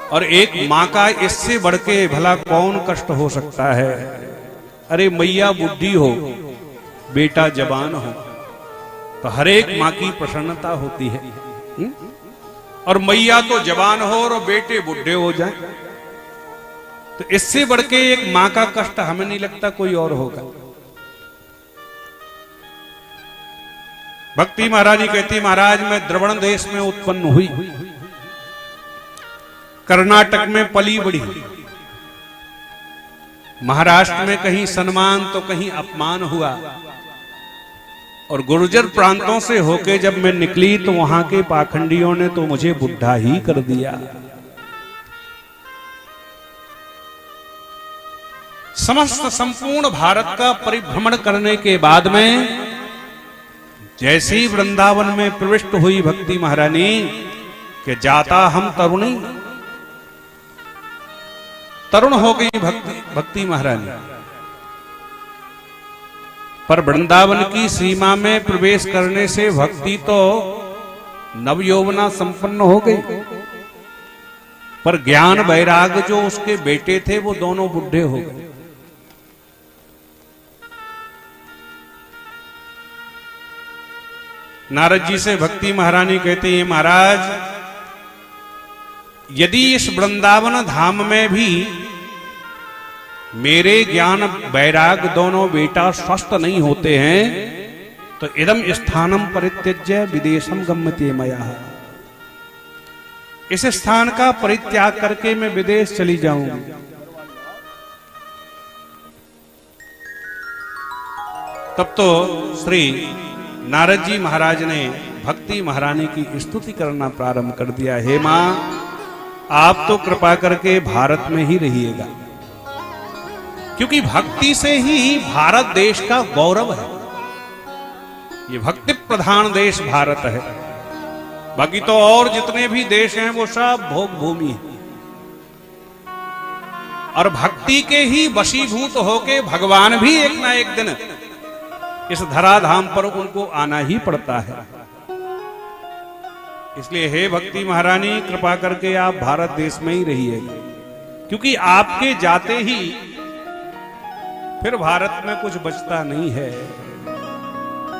और एक माँ का इससे बढ़ के भला कौन कष्ट हो सकता है। अरे मैया बुढ़ी हो, बेटा जवान हो, तो हर एक माँ की प्रसन्नता होती है। और मैया तो जवान हो और बेटे बुढ़े हो जाएं, तो इससे बढ़ के एक माँ का कष्ट हमें नहीं लगता कोई और होगा। भक्ति महारानी कहती, महाराज मैं द्रविड़ देश में उत्पन्न हुई, कर्नाटक में पली बढ़ी, महाराष्ट्र में कहीं सम्मान तो कहीं अपमान हुआ, और गुर्जर प्रांतों से होके जब मैं निकली तो वहां के पाखंडियों ने तो मुझे बुढ़ा ही कर दिया। समस्त संपूर्ण भारत का परिभ्रमण करने के बाद में जैसे ही वृंदावन में प्रविष्ट हुई भक्ति महारानी के जाता हम तरुणी, तरुण हो गई भक्ति महारानी। पर वृंदावन की सीमा में प्रवेश करने से भक्ति तो नवयौवना संपन्न हो गई, पर ज्ञान वैराग जो उसके बेटे थे वो दोनों बुढ़े हो गए। नारद जी से भक्ति महारानी कहती है, महाराज यदि इस वृंदावन धाम में भी मेरे ज्ञान वैराग दोनों बेटा स्वस्थ नहीं होते हैं तो इदम स्थानम परित्यज्य विदेशम गम्यते मया, इस स्थान का परित्याग करके मैं विदेश चली जाऊंगी। तब तो श्री नारद जी महाराज ने भक्ति महारानी की स्तुति करना प्रारंभ कर दिया। हे मां, आप तो कृपा करके भारत में ही रहिएगा, क्योंकि भक्ति से ही भारत देश का गौरव है। ये भक्ति प्रधान देश भारत है, बाकी तो और जितने भी देश हैं वो सब भोग भूमि है। और भक्ति के ही वशीभूत होके भगवान भी एक ना एक दिन इस धराधाम पर उनको आना ही पड़ता है। इसलिए हे भक्ति महारानी, कृपा करके आप भारत देश में ही रहिएगा, क्योंकि आपके जाते ही फिर भारत में कुछ बचता नहीं है।